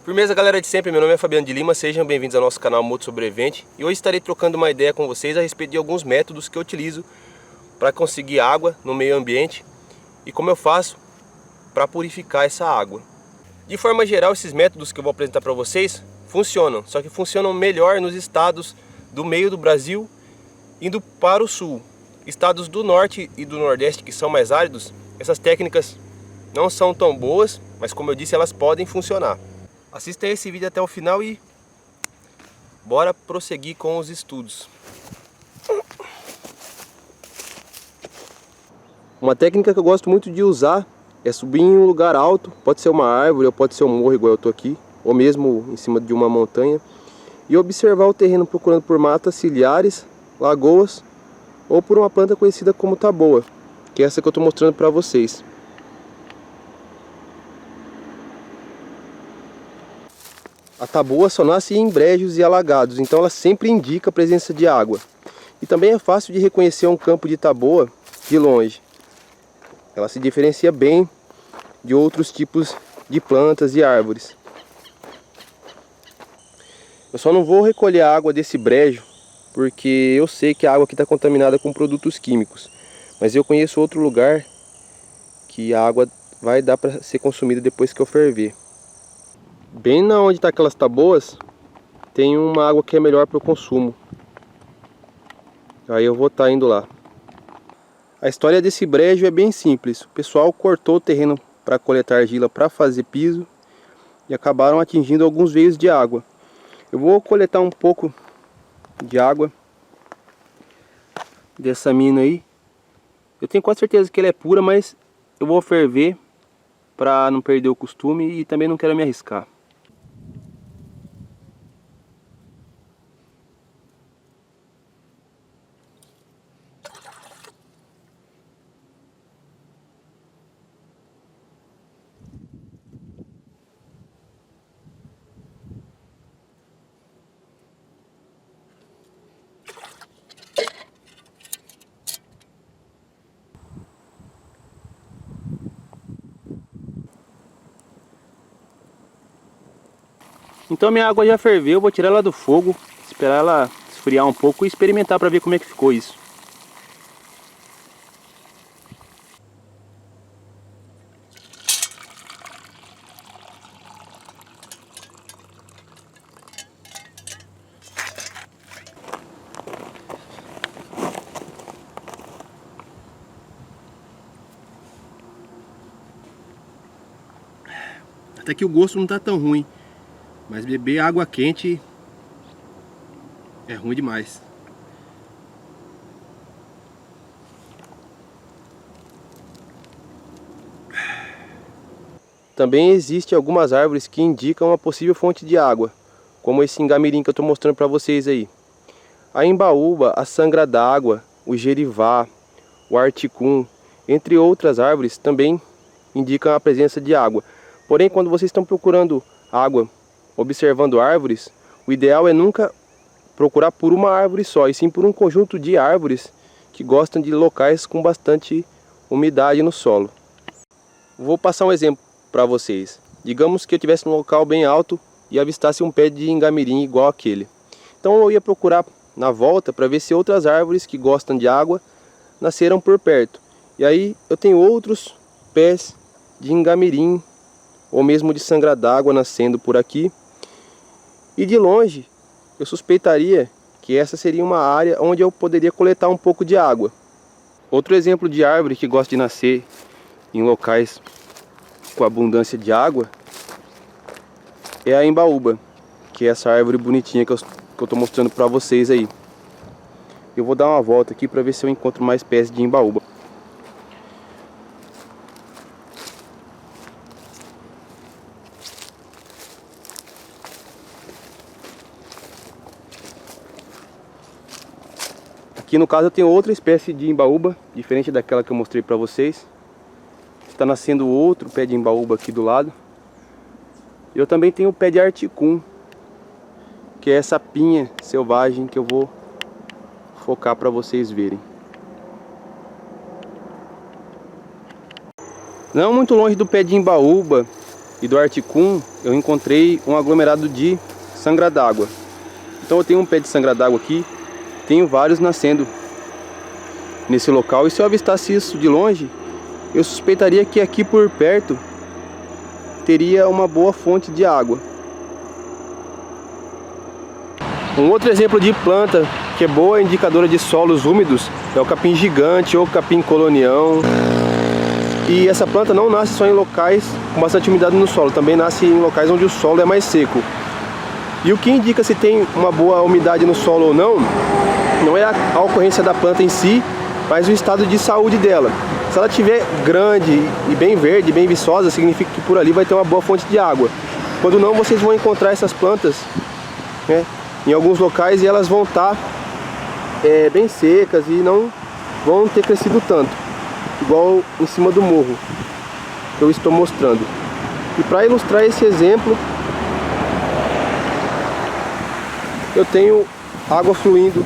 Firmeza, galera de sempre, meu nome é Fabiano de Lima, sejam bem-vindos ao nosso canal Moto Sobrevivente. E hoje estarei trocando uma ideia com vocês a respeito de alguns métodos que eu utilizo para conseguir água no meio ambiente e como eu faço para purificar essa água. De forma geral, esses métodos que eu vou apresentar para vocês funcionam, só que funcionam melhor nos estados do meio do Brasil indo para o sul. Estados do norte e do nordeste que são mais áridos, essas técnicas não são tão boas, mas como eu disse, elas podem funcionar. Assista esse vídeo até o final e bora prosseguir com os estudos. Uma técnica que eu gosto muito de usar é subir em um lugar alto, pode ser uma árvore ou pode ser um morro igual eu tô aqui, ou mesmo em cima de uma montanha, e observar o terreno procurando por matas ciliares, lagoas ou por uma planta conhecida como taboa, que é essa que eu estou mostrando para vocês. A taboa só nasce em brejos e alagados, então ela sempre indica a presença de água. E também é fácil de reconhecer um campo de taboa de longe. Ela se diferencia bem de outros tipos de plantas e árvores. Eu só não vou recolher a água desse brejo, porque eu sei que a água aqui está contaminada com produtos químicos. Mas eu conheço outro lugar que a água vai dar para ser consumida depois que eu ferver. Bem na onde está aquelas taboas, tem uma água que é melhor para o consumo. Aí eu vou estar indo lá. A história desse brejo é bem simples. O pessoal cortou o terreno para coletar argila para fazer piso e acabaram atingindo alguns veios de água. Eu vou coletar um pouco de água dessa mina aí. Eu tenho quase certeza que ela é pura, mas eu vou ferver para não perder o costume e também não quero me arriscar. Então minha água já ferveu, vou tirar ela do fogo, esperar ela esfriar um pouco e experimentar para ver como é que ficou isso. Até que o gosto não está tão ruim, mas beber água quente é ruim demais. Também existem algumas árvores que indicam uma possível fonte de água, como esse ingamirim que eu estou mostrando para vocês aí. A imbaúba, a sangra d'água, o gerivá, o articum, entre outras árvores, também indicam a presença de água. Porém, quando vocês estão procurando água, observando árvores, o ideal é nunca procurar por uma árvore só, e sim por um conjunto de árvores que gostam de locais com bastante umidade no solo. Vou passar um exemplo para vocês. Digamos que eu estivesse num local bem alto e avistasse um pé de ingamirim igual aquele. Então eu ia procurar na volta para ver se outras árvores que gostam de água nasceram por perto. E aí eu tenho outros pés de ingamirim ou mesmo de sangra d'água nascendo por aqui. E de longe eu suspeitaria que essa seria uma área onde eu poderia coletar um pouco de água. Outro exemplo de árvore que gosta de nascer em locais com abundância de água é a imbaúba, que é essa árvore bonitinha que eu estou mostrando para vocês aí. Eu vou dar uma volta aqui para ver se eu encontro mais pés de imbaúba. Aqui no caso eu tenho outra espécie de imbaúba, diferente daquela que eu mostrei para vocês. Está nascendo outro pé de imbaúba aqui do lado. Eu também tenho o pé de articum, que é essa pinha selvagem que eu vou focar para vocês verem. Não muito longe do pé de imbaúba e do articum, eu encontrei um aglomerado de sangra d'água. Então eu tenho um pé de sangra d'água aqui, tenho vários nascendo nesse local, e se eu avistasse isso de longe, eu suspeitaria que aqui por perto teria uma boa fonte de água. Um outro exemplo de planta que é boa indicadora de solos úmidos é o capim gigante ou capim colonião. E essa planta não nasce só em locais com bastante umidade no solo, também nasce em locais onde o solo é mais seco. E o que indica se tem uma boa umidade no solo ou não, não é a ocorrência da planta em si, mas o estado de saúde dela. Se ela estiver grande e bem verde, bem viçosa, significa que por ali vai ter uma boa fonte de água. Quando não, vocês vão encontrar essas plantas, né, em alguns locais, e elas vão estar bem secas e não vão ter crescido tanto, igual em cima do morro que eu estou mostrando. E para ilustrar esse exemplo, eu tenho água fluindo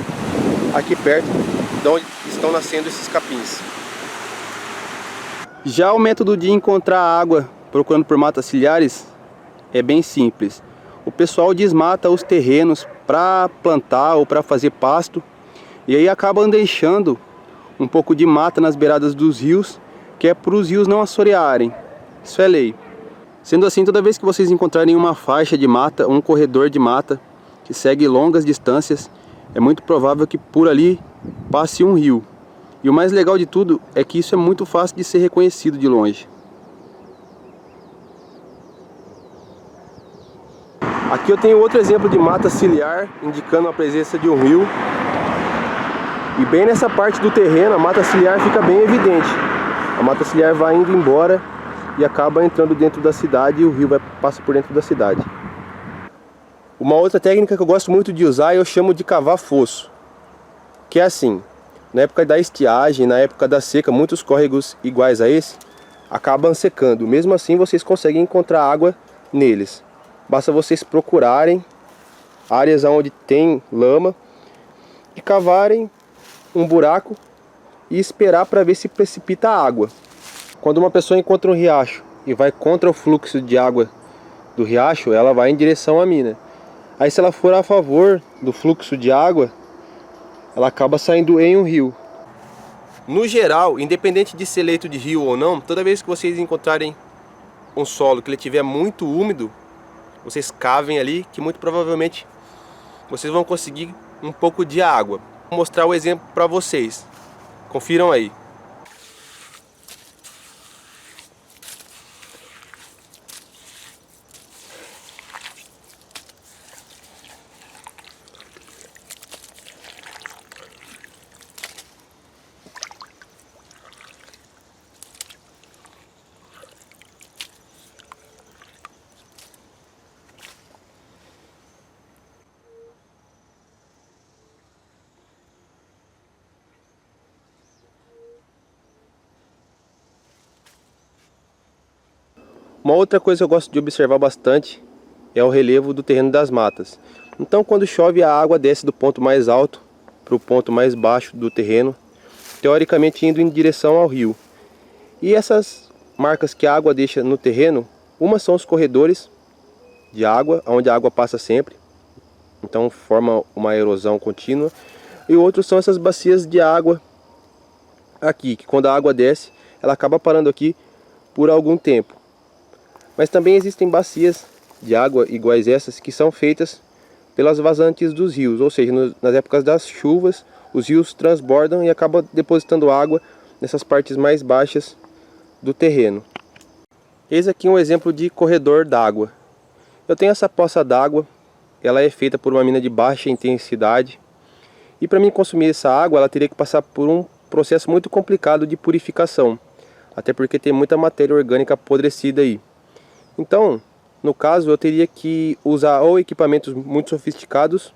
aqui perto de onde estão nascendo esses capins. Já o método de encontrar água procurando por matas ciliares é bem simples. O pessoal desmata os terrenos para plantar ou para fazer pasto, e aí acabam deixando um pouco de mata nas beiradas dos rios, que é para os rios não assorearem. Isso é lei. Sendo assim, toda vez que vocês encontrarem uma faixa de mata, um corredor de mata que segue longas distâncias, é muito provável que por ali passe um rio. E o mais legal de tudo é que isso é muito fácil de ser reconhecido de longe. Aqui eu tenho outro exemplo de mata ciliar, indicando a presença de um rio. E bem nessa parte do terreno, a mata ciliar fica bem evidente. A mata ciliar vai indo embora e acaba entrando dentro da cidade, e o rio passa por dentro da cidade. Uma outra técnica que eu gosto muito de usar, eu chamo de cavar fosso. Que é assim, na época da estiagem, na época da seca, muitos córregos iguais a esse acabam secando. Mesmo assim, vocês conseguem encontrar água neles. Basta vocês procurarem áreas onde tem lama e cavarem um buraco e esperar para ver se precipita água. Quando uma pessoa encontra um riacho e vai contra o fluxo de água do riacho, ela vai em direção à mina. Aí se ela for a favor do fluxo de água, ela acaba saindo em um rio. No geral, independente de ser leito de rio ou não, toda vez que vocês encontrarem um solo que ele estiver muito úmido, vocês cavem ali, que muito provavelmente vocês vão conseguir um pouco de água. Vou mostrar o exemplo para vocês. Confiram aí. Uma outra coisa que eu gosto de observar bastante é o relevo do terreno das matas. Então quando chove, a água desce do ponto mais alto para o ponto mais baixo do terreno, teoricamente indo em direção ao rio. E essas marcas que a água deixa no terreno, umas são os corredores de água, onde a água passa sempre, então forma uma erosão contínua. E outros são essas bacias de água aqui, que quando a água desce, ela acaba parando aqui por algum tempo. Mas também existem bacias de água iguais essas que são feitas pelas vazantes dos rios, ou seja, nas épocas das chuvas, os rios transbordam e acabam depositando água nessas partes mais baixas do terreno. Eis aqui um exemplo de corredor d'água. Eu tenho essa poça d'água, ela é feita por uma mina de baixa intensidade, e para mim consumir essa água, ela teria que passar por um processo muito complicado de purificação, até porque tem muita matéria orgânica apodrecida aí. Então, no caso, eu teria que usar ou equipamentos muito sofisticados,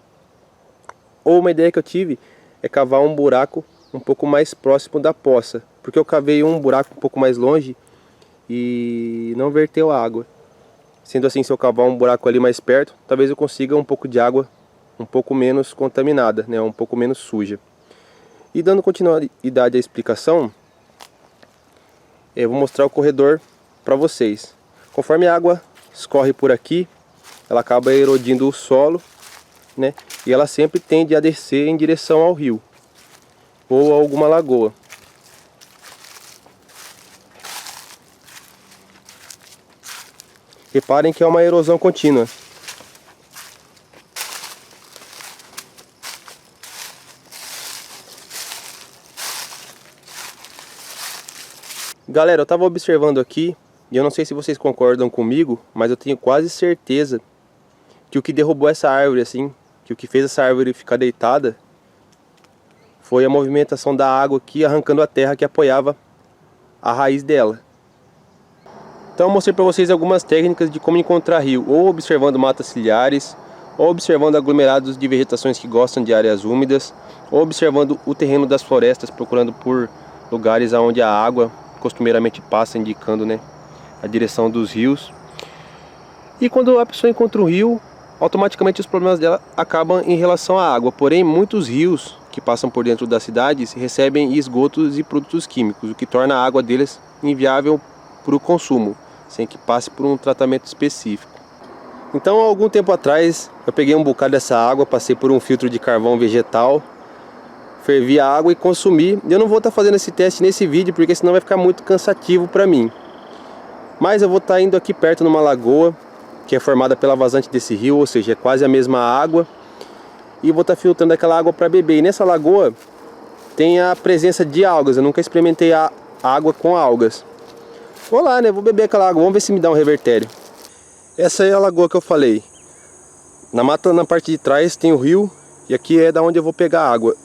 ou uma ideia que eu tive é cavar um buraco um pouco mais próximo da poça, porque eu cavei um buraco um pouco mais longe e não verteu água. Sendo assim, se eu cavar um buraco ali mais perto, talvez eu consiga um pouco de água um pouco menos contaminada, né, um pouco menos suja. E dando continuidade à explicação, eu vou mostrar o corredor para vocês. Conforme a água escorre por aqui, ela acaba erodindo o solo, né? E ela sempre tende a descer em direção ao rio ou a alguma lagoa. Reparem que é uma erosão contínua. Galera, eu estava observando aqui, e eu não sei se vocês concordam comigo, mas eu tenho quase certeza que o que derrubou essa árvore assim, que o que fez essa árvore ficar deitada, foi a movimentação da água aqui arrancando a terra que apoiava a raiz dela. Então eu mostrei para vocês algumas técnicas de como encontrar rio, ou observando matas ciliares, ou observando aglomerados de vegetações que gostam de áreas úmidas, ou observando o terreno das florestas, procurando por lugares onde a água costumeiramente passa, indicando, né, a direção dos rios. E quando a pessoa encontra um rio, automaticamente os problemas dela acabam em relação à água. Porém, muitos rios que passam por dentro das cidades recebem esgotos e produtos químicos, o que torna a água deles inviável para o consumo, sem que passe por um tratamento específico. Então, há algum tempo atrás, eu peguei um bocado dessa água, passei por um filtro de carvão vegetal, fervi a água e consumi. Eu não vou estar fazendo esse teste nesse vídeo, porque senão vai ficar muito cansativo para mim. Mas eu vou estar indo aqui perto numa lagoa, que é formada pela vazante desse rio, ou seja, é quase a mesma água. E vou estar filtrando aquela água para beber. E nessa lagoa tem a presença de algas. Eu nunca experimentei a água com algas. Vou lá, né? Vou beber aquela água, vamos ver se me dá um revertério. Essa é a lagoa que eu falei. Na mata, na parte de trás, tem o rio. E aqui é da onde eu vou pegar a água.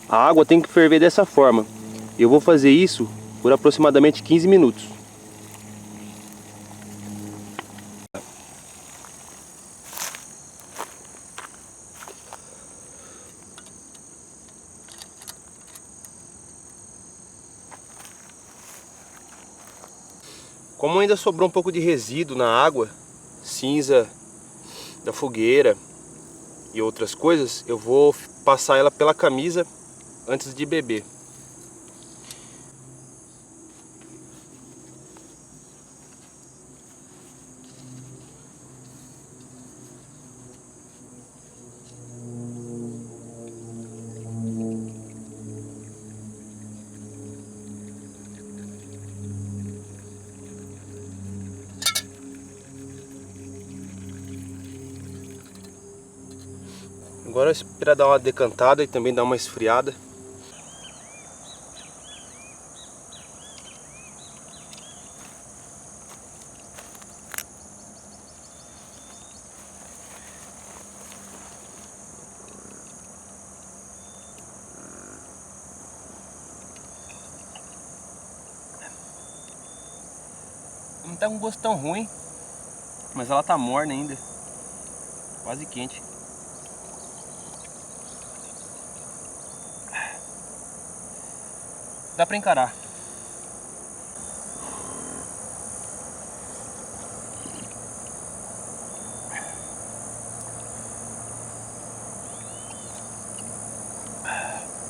A água tem que ferver dessa forma. Eu vou fazer isso por aproximadamente 15 minutos. Como ainda sobrou um pouco de resíduo na água, cinza da fogueira e outras coisas, eu vou passar ela pela camisa antes de beber. Agora esperar dar uma decantada e também dar uma esfriada. Não tá com gosto tão ruim, mas ela tá morna ainda, quase quente. Dá pra encarar.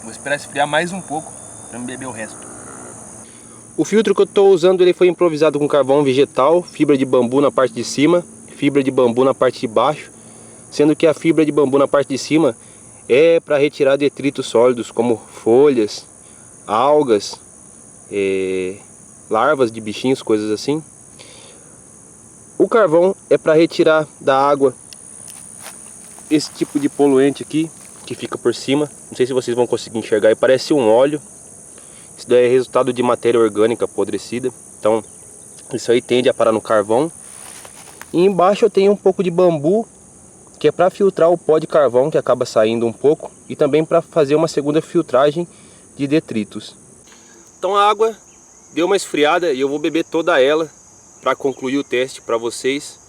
Vou esperar esfriar mais um pouco para me beber o resto. O filtro que eu estou usando, ele foi improvisado com carvão vegetal, fibra de bambu na parte de cima, fibra de bambu na parte de baixo, sendo que a fibra de bambu na parte de cima é para retirar detritos sólidos como folhas, algas, larvas de bichinhos, coisas assim. O carvão é para retirar da água esse tipo de poluente aqui, que fica por cima. Não sei se vocês vão conseguir enxergar, e parece um óleo. Isso daí é resultado de matéria orgânica apodrecida. Então isso aí tende a parar no carvão. E embaixo eu tenho um pouco de bambu, que é para filtrar o pó de carvão que acaba saindo um pouco, e também para fazer uma segunda filtragem de detritos. Então a água deu uma esfriada e eu vou beber toda ela para concluir o teste para vocês.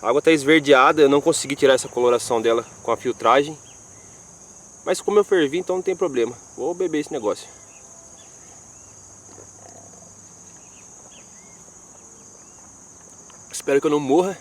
A água está esverdeada, eu não consegui tirar essa coloração dela com a filtragem, mas como eu fervi, então não tem problema. Vou beber esse negócio. Espero que eu não morra.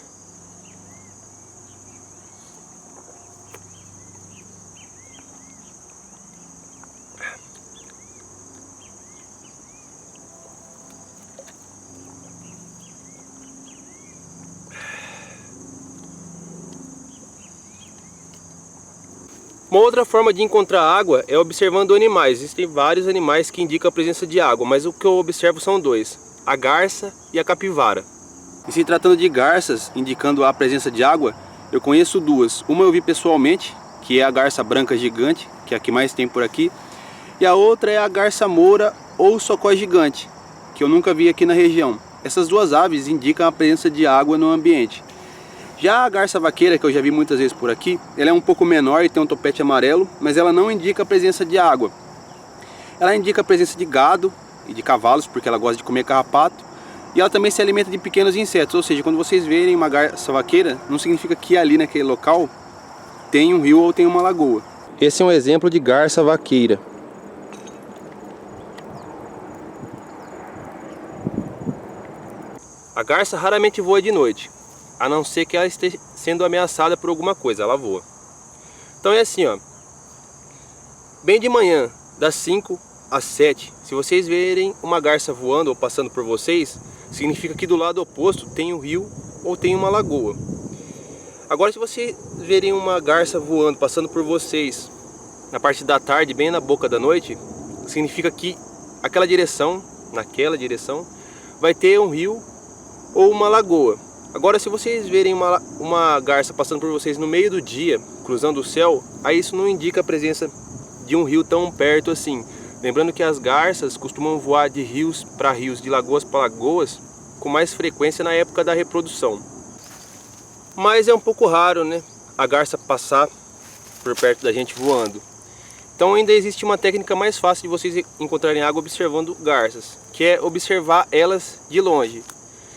Uma outra forma de encontrar água é observando animais. Existem vários animais que indicam a presença de água, mas o que eu observo são dois: a garça e a capivara. E se tratando de garças indicando a presença de água, eu conheço duas. Uma eu vi pessoalmente, que é a garça branca gigante, que é a que mais tem por aqui. E a outra é a garça moura ou socó gigante, que eu nunca vi aqui na região. Essas duas aves indicam a presença de água no ambiente. Já a garça vaqueira, que eu já vi muitas vezes por aqui, ela é um pouco menor e tem um topete amarelo, mas ela não indica a presença de água. Ela indica a presença de gado e de cavalos, porque ela gosta de comer carrapato. E ela também se alimenta de pequenos insetos, ou seja, quando vocês verem uma garça vaqueira, não significa que ali naquele local tem um rio ou tem uma lagoa. Esse é um exemplo de garça vaqueira. A garça raramente voa de noite, a não ser que ela esteja sendo ameaçada por alguma coisa, ela voa. Então é assim, ó, bem de manhã, das 5 às 7, se vocês verem uma garça voando ou passando por vocês, significa que do lado oposto tem um rio ou tem uma lagoa. Agora, se vocês verem uma garça voando, passando por vocês na parte da tarde, bem na boca da noite, significa que naquela direção, vai ter um rio ou uma lagoa. Agora, se vocês verem uma garça passando por vocês no meio do dia, cruzando o céu, aí isso não indica a presença de um rio tão perto assim. Lembrando que as garças costumam voar de rios para rios, de lagoas para lagoas, com mais frequência na época da reprodução. Mas é um pouco raro, né, a garça passar por perto da gente voando. Então ainda existe uma técnica mais fácil de vocês encontrarem água observando garças, que é observar elas de longe.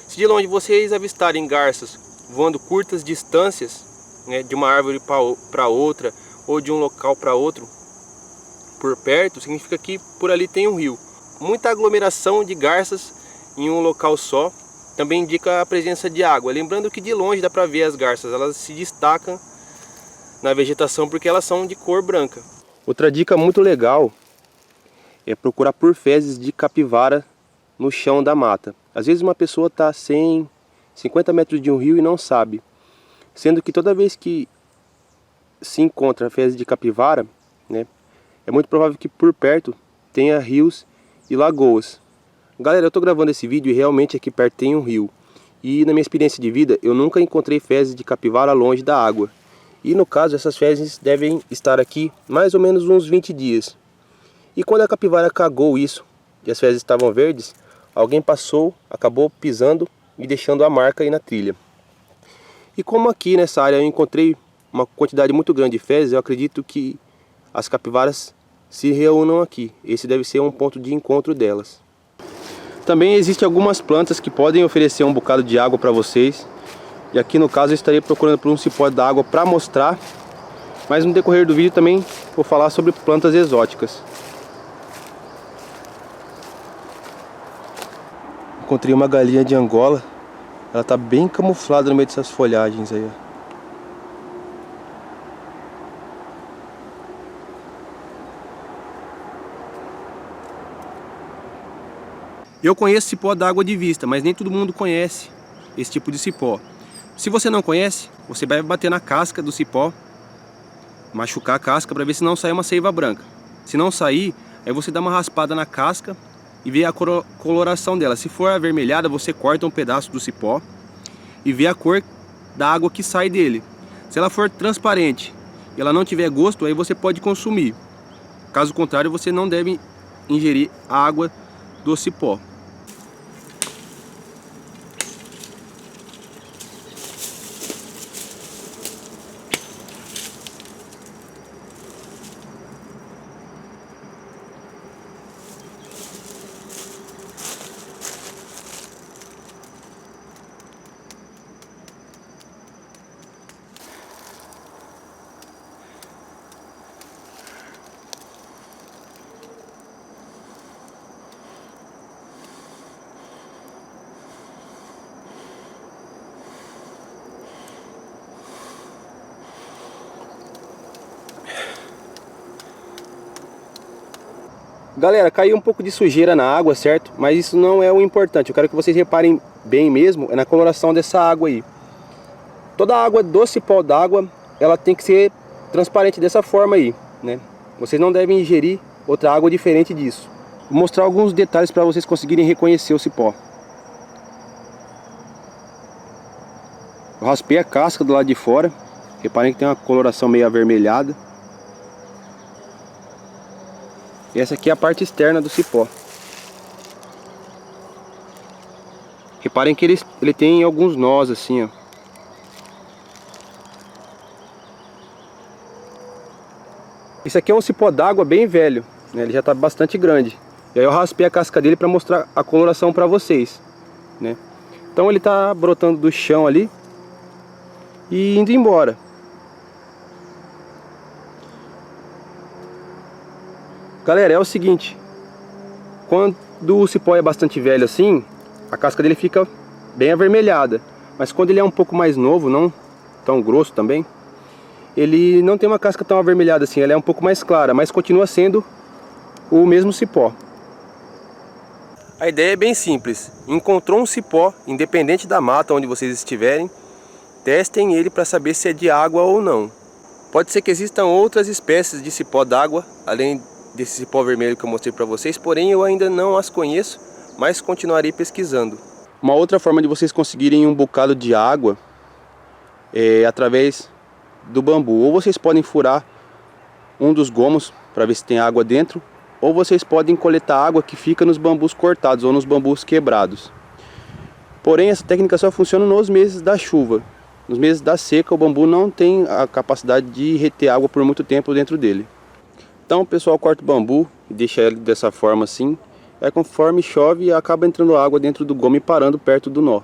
Se de longe vocês avistarem garças voando curtas distâncias, né, de uma árvore para outra ou de um local para outro por perto, significa que por ali tem um rio. Muita aglomeração de garças em um local só também indica a presença de água. Lembrando que de longe dá para ver as garças, elas se destacam na vegetação porque elas são de cor branca. Outra dica muito legal é procurar por fezes de capivara no chão da mata. Às vezes uma pessoa está a 100, 50 metros de um rio e não sabe. Sendo que toda vez que se encontra fezes de capivara, né, é muito provável que por perto tenha rios e lagoas. Galera, eu estou gravando esse vídeo e realmente aqui perto tem um rio. E na minha experiência de vida, eu nunca encontrei fezes de capivara longe da água. E no caso, essas fezes devem estar aqui mais ou menos uns 20 dias. E quando a capivara cagou isso, e as fezes estavam verdes, alguém passou, acabou pisando e deixando a marca aí na trilha. E como aqui nessa área eu encontrei uma quantidade muito grande de fezes, eu acredito que as capivaras se reúnam aqui. Esse deve ser um ponto de encontro delas. Também existem algumas plantas que podem oferecer um bocado de água para vocês. E aqui no caso eu estarei procurando por um cipó d'água para mostrar. Mas no decorrer do vídeo também vou falar sobre plantas exóticas. Encontrei uma galinha de Angola. Ela está bem camuflada no meio dessas folhagens aí, ó. Eu conheço cipó d'água de vista, mas nem todo mundo conhece esse tipo de cipó. Se você não conhece, você vai bater na casca do cipó, machucar a casca para ver se não sai uma seiva branca. Se não sair, aí você dá uma raspada na casca e vê a coloração dela. Se for avermelhada, você corta um pedaço do cipó e ver a cor da água que sai dele. Se ela for transparente e ela não tiver gosto, aí você pode consumir. Caso contrário, você não deve ingerir a água do cipó. Galera, caiu um pouco de sujeira na água, certo? Mas isso não é o importante. Eu quero que vocês reparem bem mesmo na coloração dessa água aí. Toda a água do cipó d'água, ela tem que ser transparente dessa forma aí, né? Vocês não devem ingerir outra água diferente disso. Vou mostrar alguns detalhes para vocês conseguirem reconhecer o cipó. Eu raspei a casca do lado de fora. Reparem que tem uma coloração meio avermelhada. E essa aqui é a parte externa do cipó. Reparem que ele tem alguns nós assim, ó. Esse aqui é um cipó d'água bem velho, né? Ele já está bastante grande. E aí eu raspei a casca dele para mostrar a coloração para vocês, né? Então ele está brotando do chão ali e indo embora. Galera, é o seguinte, quando o cipó é bastante velho assim, a casca dele fica bem avermelhada. Mas quando ele é um pouco mais novo, não tão grosso também, ele não tem uma casca tão avermelhada assim, ela é um pouco mais clara, mas continua sendo o mesmo cipó. A ideia é bem simples. Encontrou um cipó, independente da mata onde vocês estiverem, testem ele para saber se é de água ou não. Pode ser que existam outras espécies de cipó d'água, além desse cipó vermelho que eu mostrei para vocês, porém eu ainda não as conheço, mas continuarei pesquisando. Uma outra forma de vocês conseguirem um bocado de água é através do bambu. Ou vocês podem furar um dos gomos para ver se tem água dentro, ou vocês podem coletar água que fica nos bambus cortados ou nos bambus quebrados. Porém, essa técnica só funciona nos meses da chuva. Nos meses da seca, o bambu não tem a capacidade de reter água por muito tempo dentro dele. Então o pessoal corta o bambu e deixa ele dessa forma assim. Aí conforme chove, acaba entrando água dentro do gomo e parando perto do nó.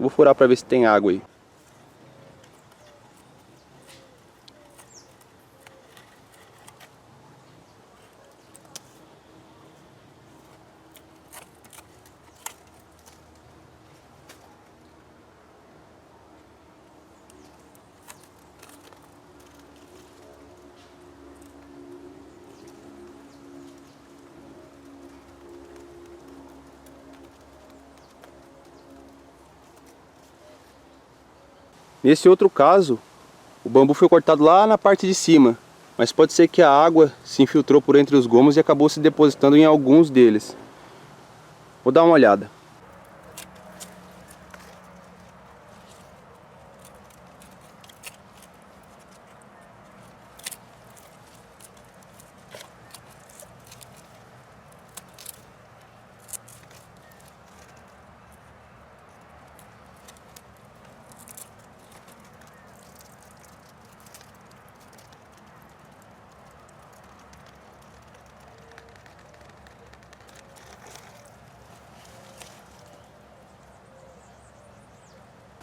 Vou furar para ver se tem água aí. Nesse outro caso, o bambu foi cortado lá na parte de cima, mas pode ser que a água se infiltrou por entre os gomos e acabou se depositando em alguns deles. Vou dar uma olhada.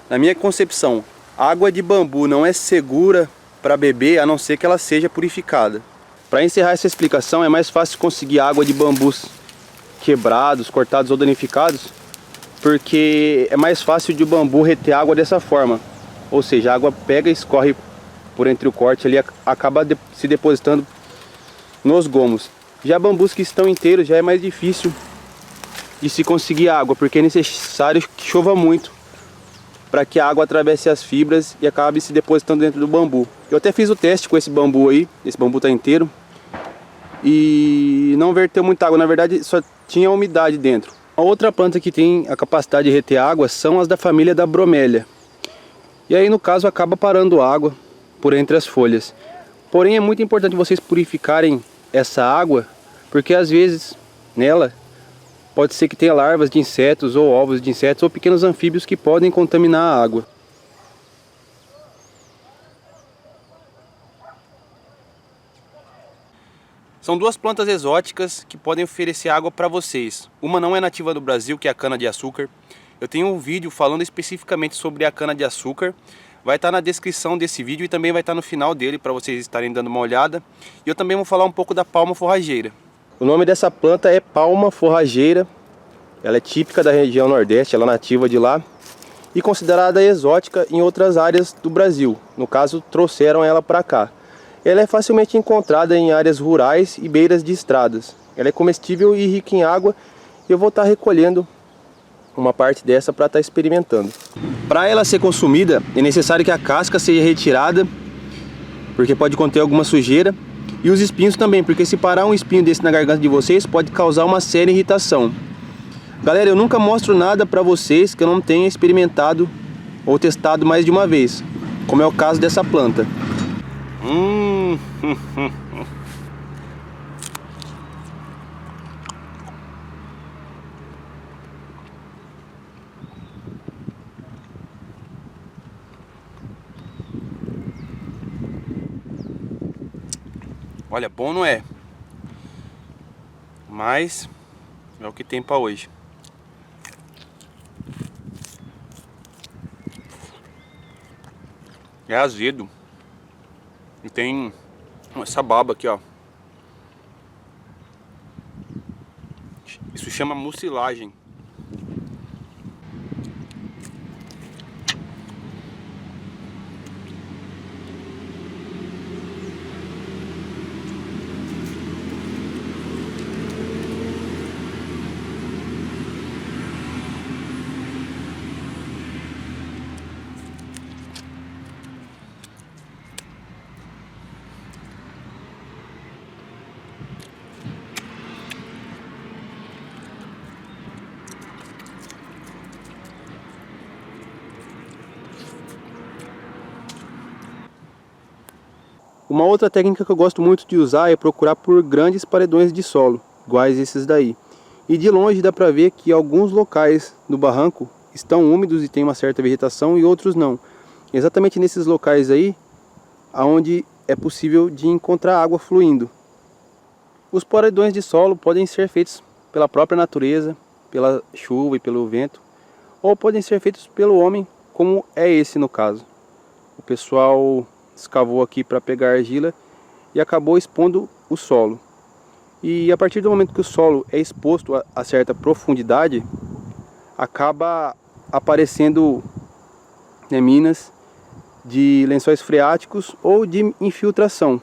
Na minha concepção, água de bambu não é segura para beber a não ser que ela seja purificada. Para encerrar essa explicação, é mais fácil conseguir água de bambus quebrados, cortados ou danificados, porque é mais fácil de o bambu reter água dessa forma. Ou seja, a água pega e escorre por entre o corte ali, acaba se depositando nos gomos. Já bambus que estão inteiros já é mais difícil de se conseguir água, porque é necessário que chova muito para que a água atravesse as fibras e acabe se depositando dentro do bambu. Eu até fiz o teste com esse bambu aí, esse bambu está inteiro, e não verteu muita água, na verdade só tinha umidade dentro. A outra planta que tem a capacidade de reter água são as da família da bromélia. E aí no caso acaba parando água por entre as folhas. Porém é muito importante vocês purificarem essa água, porque às vezes nela pode ser que tenha larvas de insetos ou ovos de insetos ou pequenos anfíbios que podem contaminar a água. São duas plantas exóticas que podem oferecer água para vocês. Uma não é nativa do Brasil, que é a cana-de-açúcar. Eu tenho um vídeo falando especificamente sobre a cana-de-açúcar. Vai estar na descrição desse vídeo e também vai estar no final dele para vocês estarem dando uma olhada. E eu também vou falar um pouco da palma forrageira. O nome dessa planta é palma forrageira. Ela é típica da região Nordeste, ela é nativa de lá. E considerada exótica em outras áreas do Brasil. No caso, trouxeram ela para cá. Ela é facilmente encontrada em áreas rurais e beiras de estradas. Ela é comestível e rica em água. E eu vou estar recolhendo uma parte dessa para estar experimentando. Para ela ser consumida, é necessário que a casca seja retirada, porque pode conter alguma sujeira. E os espinhos também, porque se parar um espinho desse na garganta de vocês, pode causar uma séria irritação. Galera, eu nunca mostro nada para vocês que eu não tenha experimentado ou testado mais de uma vez, como é o caso dessa planta. Olha, bom não é, mas é o que tem para hoje. É azedo e tem essa baba aqui, ó. Isso chama mucilagem. Uma outra técnica que eu gosto muito de usar é procurar por grandes paredões de solo, iguais esses daí. E de longe dá pra ver que alguns locais do barranco estão úmidos e tem uma certa vegetação e outros não. Exatamente nesses locais aí, aonde é possível de encontrar água fluindo. Os paredões de solo podem ser feitos pela própria natureza, pela chuva e pelo vento, ou podem ser feitos pelo homem, como é esse no caso. O pessoal escavou aqui para pegar argila e acabou expondo o solo. E a partir do momento que o solo é exposto a certa profundidade, acaba aparecendo minas de lençóis freáticos ou de infiltração.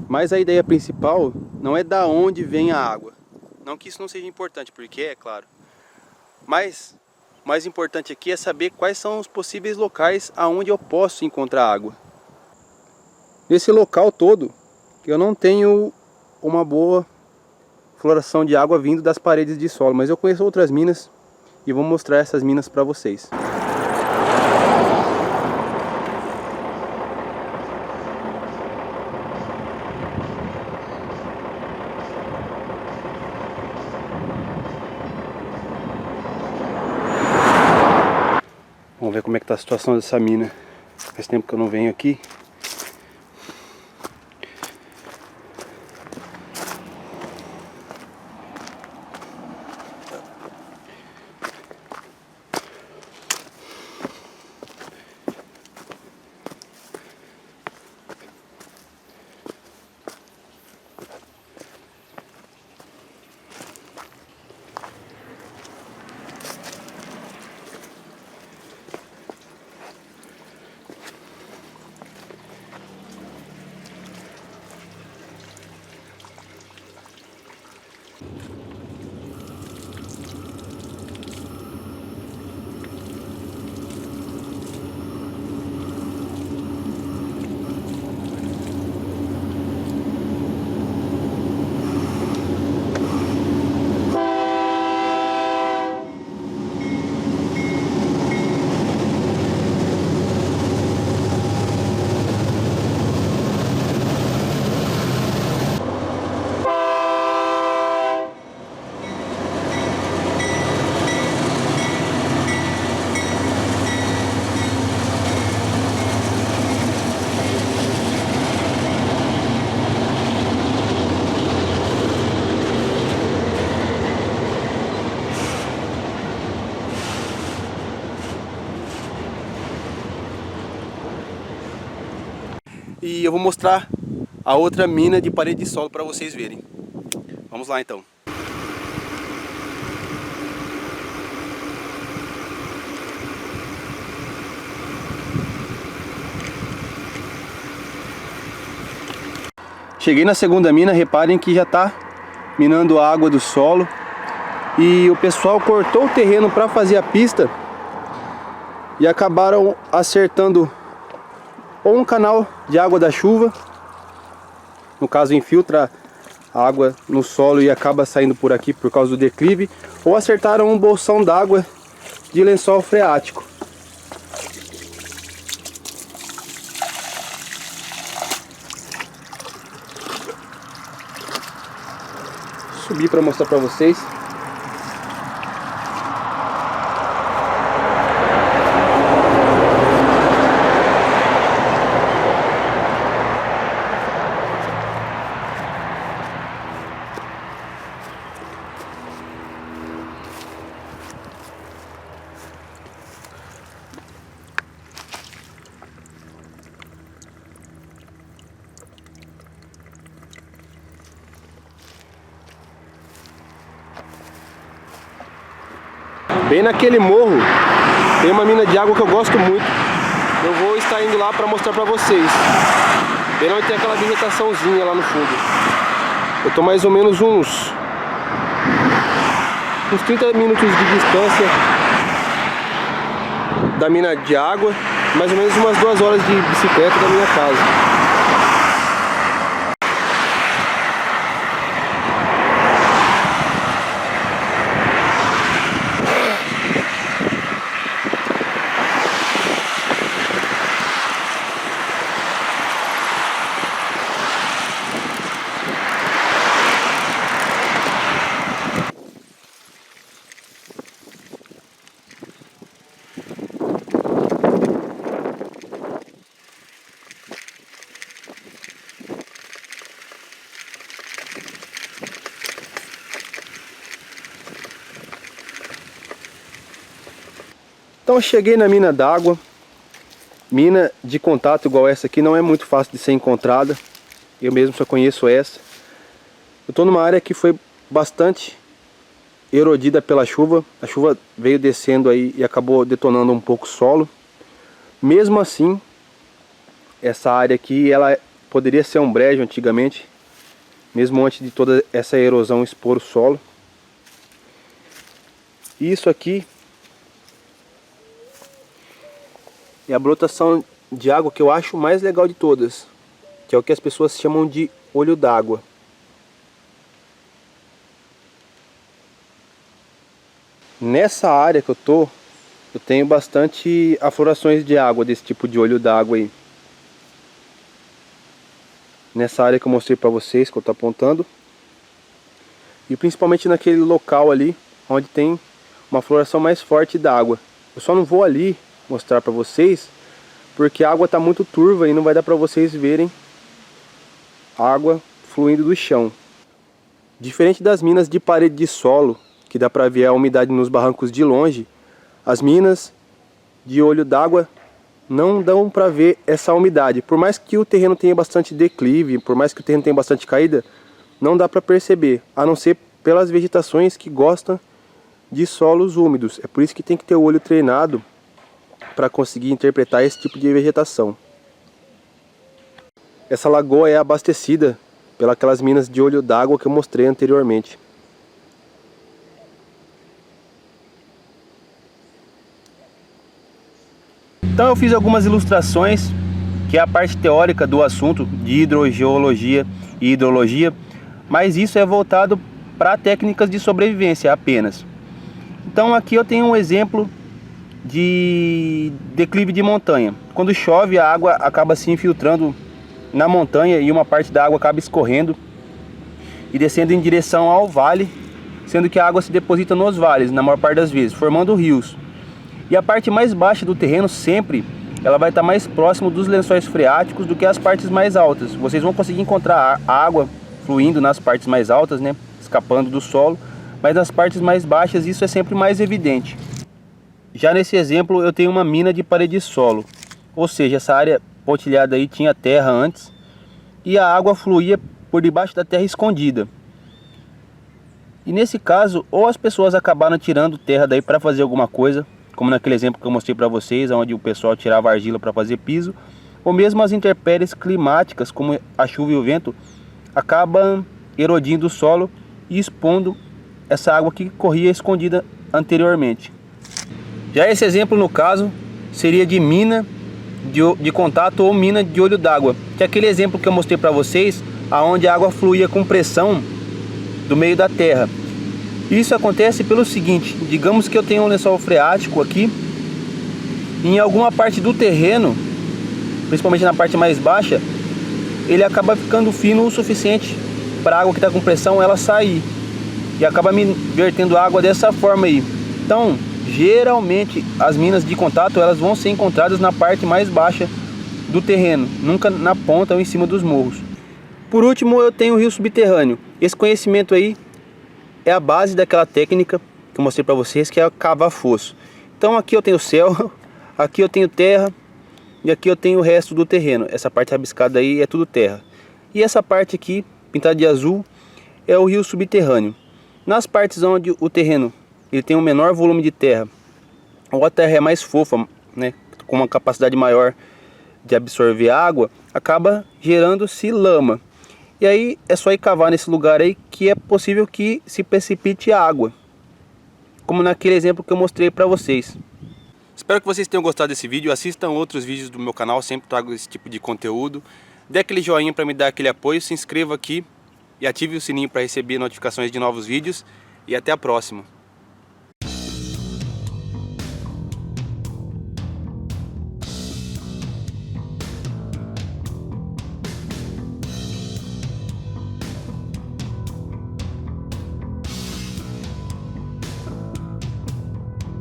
Mas a ideia principal não é da onde vem a água. Não que isso não seja importante, porque é claro. Mas o mais importante aqui é saber quais são os possíveis locais aonde eu posso encontrar água. Nesse local todo, eu não tenho uma boa floração de água vindo das paredes de solo, mas eu conheço outras minas e vou mostrar essas minas para vocês. Vamos ver como é que está a situação dessa mina. Faz tempo que eu não venho aqui. e eu vou mostrar a outra mina de parede de solo para vocês verem. Vamos lá então. Cheguei na segunda mina, reparem que já está minando a água do solo. E o pessoal cortou o terreno para fazer a pista e acabaram acertando ou um canal de água da chuva, no caso infiltra a água no solo e acaba saindo por aqui por causa do declive, ou acertaram um bolsão d'água de lençol freático. Subir para mostrar para vocês. Bem naquele morro tem uma mina de água que eu gosto muito. Eu vou estar indo lá para mostrar para vocês. Bem onde tem aquela vegetaçãozinha lá no fundo. Eu tô mais ou menos uns 30 minutos de distância da mina de água, mais ou menos umas 2 horas de bicicleta da minha casa. Então eu cheguei na mina d'água. Mina de contato igual essa aqui não é muito fácil de ser encontrada. Eu mesmo só conheço essa. Eu estou numa área que foi bastante erodida pela chuva. A chuva veio descendo aí e acabou detonando um pouco o solo. Mesmo assim, essa área aqui ela poderia ser um brejo antigamente, mesmo antes de toda essa erosão expor o solo. Isso aqui é a brotação de água que eu acho mais legal de todas, que é o que as pessoas chamam de olho d'água. Nessa área que eu tenho bastante aflorações de água desse tipo de olho d'água aí. Nessa área que eu mostrei para vocês, que eu estou apontando. E principalmente naquele local ali, onde tem uma floração mais forte d'água. Eu só não vou ali mostrar para vocês, porque a água está muito turva e não vai dar para vocês verem água fluindo do chão. Diferente das minas de parede de solo, que dá para ver a umidade nos barrancos de longe, as minas de olho d'água não dão para ver essa umidade. Por mais que o terreno tenha bastante declive, por mais que o terreno tenha bastante caída, não dá para perceber, a não ser pelas vegetações que gostam de solos úmidos. É por isso que tem que ter o olho treinado para conseguir interpretar esse tipo de vegetação. Essa lagoa é abastecida pelas minas de olho d'água que eu mostrei anteriormente. Então eu fiz algumas ilustrações, que é a parte teórica do assunto de hidrogeologia e hidrologia, mas isso é voltado para técnicas de sobrevivência apenas. Então aqui eu tenho um exemplo de declive de montanha. Quando chove, a água acaba se infiltrando na montanha e uma parte da água acaba escorrendo e descendo em direção ao vale, sendo que a água se deposita nos vales na maior parte das vezes, formando rios. E a parte mais baixa do terreno sempre ela vai estar mais próximo dos lençóis freáticos do que as partes mais altas. Vocês vão conseguir encontrar água fluindo nas partes mais altas, né, escapando do solo, mas nas partes mais baixas isso é sempre mais evidente. Já nesse exemplo eu tenho uma mina de parede de solo, ou seja, essa área pontilhada aí tinha terra antes e a água fluía por debaixo da terra escondida. E nesse caso, ou as pessoas acabaram tirando terra daí para fazer alguma coisa, como naquele exemplo que eu mostrei para vocês, onde o pessoal tirava argila para fazer piso, ou mesmo as intempéries climáticas, como a chuva e o vento, acabam erodindo o solo e expondo essa água que corria escondida anteriormente. Já esse exemplo, no caso, seria de mina de contato ou mina de olho d'água, que é aquele exemplo que eu mostrei para vocês, aonde a água fluía com pressão do meio da terra. Isso acontece pelo seguinte: digamos que eu tenho um lençol freático aqui, e em alguma parte do terreno, principalmente na parte mais baixa, ele acaba ficando fino o suficiente para a água que está com pressão ela sair, e acaba me vertendo água dessa forma aí. Então, geralmente as minas de contato elas vão ser encontradas na parte mais baixa do terreno, nunca na ponta ou em cima dos morros. Por último, eu tenho o rio subterrâneo. Esse conhecimento aí é a base daquela técnica que eu mostrei para vocês, que é cavar fosso. Então aqui eu tenho céu, aqui eu tenho terra e aqui eu tenho o resto do terreno. Essa parte rabiscada aí é tudo terra. E essa parte aqui, pintada de azul, é o rio subterrâneo. Nas partes onde o terreno ele tem um menor volume de terra, ou a terra é mais fofa, né, com uma capacidade maior de absorver água, acaba gerando-se lama. E aí é só ir cavar nesse lugar aí que é possível que se precipite água, como naquele exemplo que eu mostrei para vocês. Espero que vocês tenham gostado desse vídeo. Assistam outros vídeos do meu canal, sempre trago esse tipo de conteúdo. Dê aquele joinha para me dar aquele apoio, se inscreva aqui e ative o sininho para receber notificações de novos vídeos. E até a próxima.